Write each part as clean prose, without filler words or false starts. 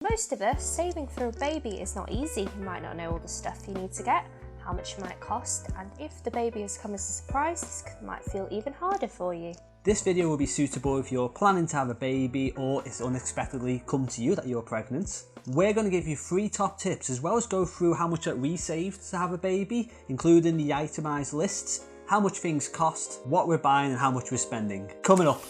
Most of us, saving for a baby is not easy. You might not know all the stuff you need to get, how much it might cost, and if the baby has come as a surprise, this might feel even harder for you. This video will be suitable if you're planning to have a baby or it's unexpectedly come to you that you're pregnant. We're going to give you 3 top tips as well as go through how much that we saved to have a baby, including the itemised lists, how much things cost, what we're buying and how much we're spending. Coming up.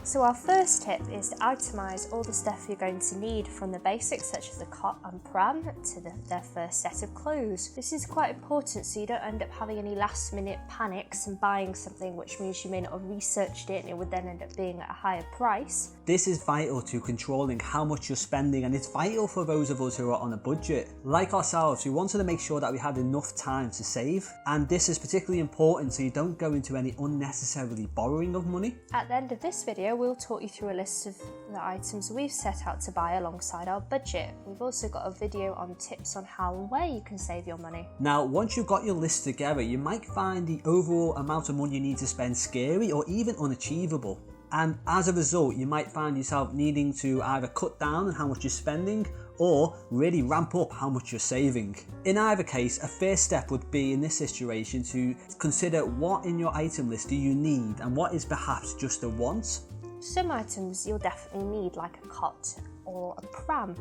So our first tip is to itemise all the stuff you're going to need, from the basics such as a cot and pram to their first set of clothes. This is quite important so you don't end up having any last minute panics and buying something which means you may not have researched it and it would then end up being at a higher price. This is vital to controlling how much you're spending, and it's vital for those of us who are on a budget. Like ourselves, we wanted to make sure that we had enough time to save, and this is particularly important so you don't go into any unnecessarily borrowing of money. At the end of this video, we'll talk you through a list of the items we've set out to buy alongside our budget. We've also got a video on tips on how and where you can save your money. Now, once you've got your list together, you might find the overall amount of money you need to spend scary or even unachievable. And as a result, you might find yourself needing to either cut down on how much you're spending or really ramp up how much you're saving. In either case, a first step would be in this situation to consider what in your item list do you need and what is perhaps just a want. Some items you'll definitely need, like a cot or a pram,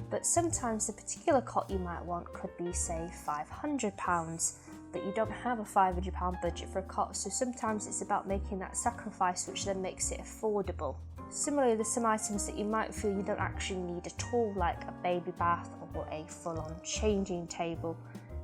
but sometimes the particular cot you might want could be, say, £500, but you don't have a £500 budget for a cot, so sometimes it's about making that sacrifice which then makes it affordable. Similarly, there's some items that you might feel you don't actually need at all, like a baby bath or a full-on changing table.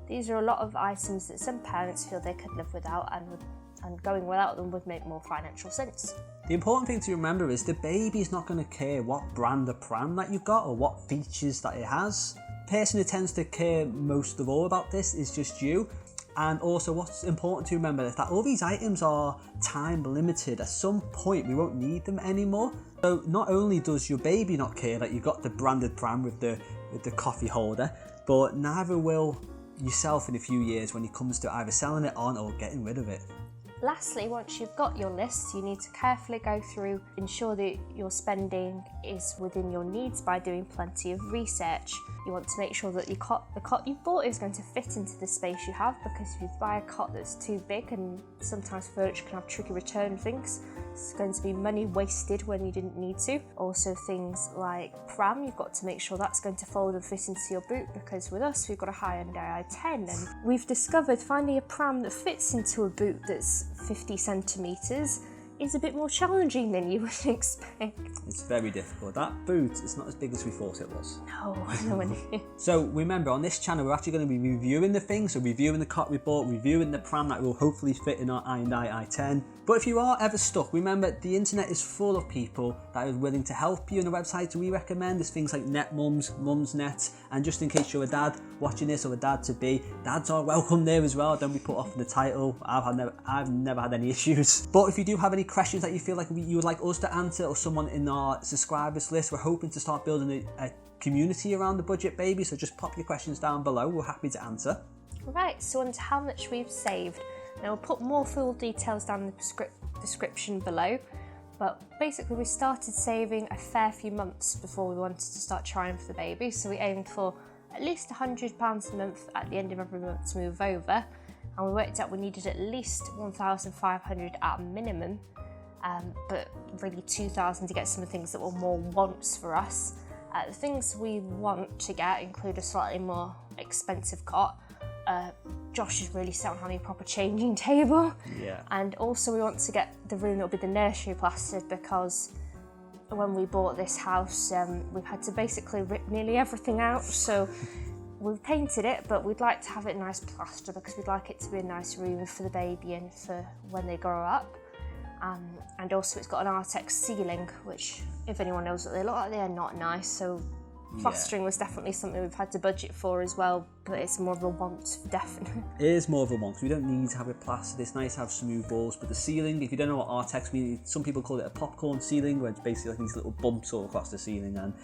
These are a lot of items that some parents feel they could live without, and going without them would make more financial sense. The important thing to remember is the baby is not going to care what brand of pram that you've got or what features that it has. The person who tends to care most of all about this is just you. And also what's important to remember is that all these items are time limited. At some point we won't need them anymore. So not only does your baby not care that you've got the branded pram with the coffee holder, but neither will yourself in a few years when it comes to either selling it on or getting rid of it. Lastly, once you've got your list, you need to carefully go through, ensure that your spending is within your needs by doing plenty of research. You want to make sure that the cot you've bought is going to fit into the space you have, because if you buy a cot that's too big, and sometimes furniture can have tricky return things, it's going to be money wasted when you didn't need to. Also, things like pram, you've got to make sure that's going to fold and fit into your boot, because with us we've got a high-end AI10 and we've discovered finding a pram that fits into a boot that's 50 centimetres is a bit more challenging than you would expect. It's very difficult. That boot is not as big as we thought it was. No. So remember, on this channel we're actually going to be reviewing the things, so reviewing the cot we bought, reviewing the pram that will hopefully fit in our i10. But if you are ever stuck, remember the internet is full of people that are willing to help you, and the websites we recommend is things like NetMums, Mumsnet, and just in case you're a dad watching this or a dad to be, dads are welcome there as well. Don't be put off in the title. I've never had any issues. But if you do have any questions that you feel like you would like us to answer, or someone in our subscribers list, we're hoping to start building a community around the budget baby, so just pop your questions down below, we're happy to answer. Right, so on to how much we've saved. Now we'll put more full details down in the description below, but basically we started saving a fair few months before we wanted to start trying for the baby, so we aimed for at least £100 a month at the end of every month to move over, and we worked out we needed at least £1,500 at a minimum, but really £2,000 to get some of the things that were more wants for us. The things we want to get include a slightly more expensive cot. Josh is really set on having a proper changing table. Yeah. And also we want to get the room that will be the nursery plastered, because when we bought this house, we've had to basically rip nearly everything out. So we've painted it, but we'd like to have it nice plaster because we'd like it to be a nice room for the baby and for when they grow up. And also it's got an Artex ceiling, which, if anyone knows what they look like, they are not nice. So plastering was definitely something we've had to budget for as well, but it's more of a want, definitely. It is more of a want. We don't need to have it plastered. It's nice to have smooth walls, but the ceiling, if you don't know what Artex means, some people call it a popcorn ceiling, where it's basically like these little bumps all across the ceiling, and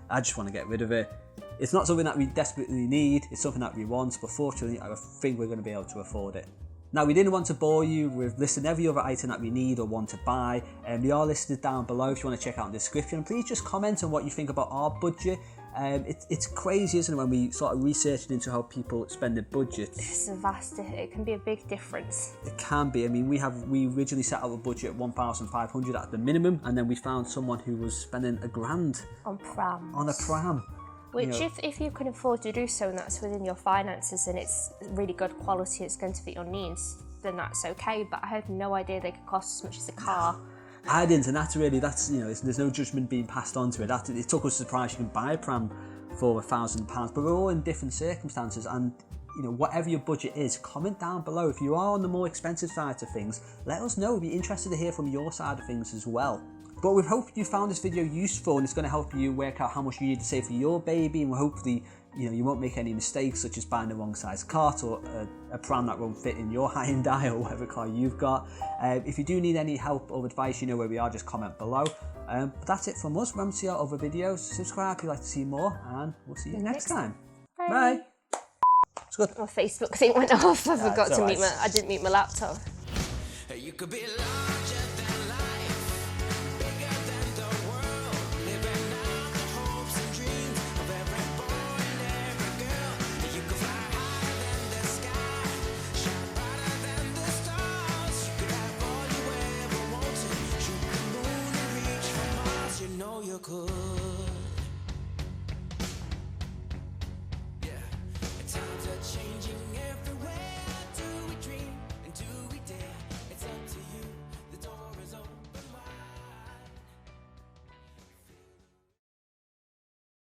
I just want to get rid of it. It's not something that we desperately need, it's something that we want, but fortunately I think we're going to be able to afford it. Now, we didn't want to bore you with listing every other item that we need or want to buy, and they are listed down below if you want to check out the description. Please just comment on what you think about our budget. It's crazy, isn't it, when we sort of researched into how people spend their budgets. It's vast. It can be a big difference. It can be. I mean, we originally set out a budget at 1,500 at the minimum, and then we found someone who was spending £1,000 On prams. on a pram. Which, if you can afford to do so and that's within your finances and it's really good quality, it's going to fit your needs, then that's okay. But I had no idea they could cost as much as a car. I didn't, and that's there's no judgment being passed on to it. It took us a surprise you can buy a pram for £1,000, but we're all in different circumstances, and whatever your budget is, comment down below. If you are on the more expensive side of things, let us know. We'd be interested to hear from your side of things as well. But we hope you found this video useful, and it's going to help you work out how much you need to save for your baby, and hopefully you won't make any mistakes such as buying the wrong size cart or a pram that won't fit in your Hyundai or whatever car you've got. If you do need any help or advice, you know where we are, just comment below. But that's it from us. Remember to see our other videos, subscribe if you'd like to see more, and we'll see you next time. Bye. It's good. My Facebook thing went off. I forgot to alright. I didn't mute my laptop. You could be larger.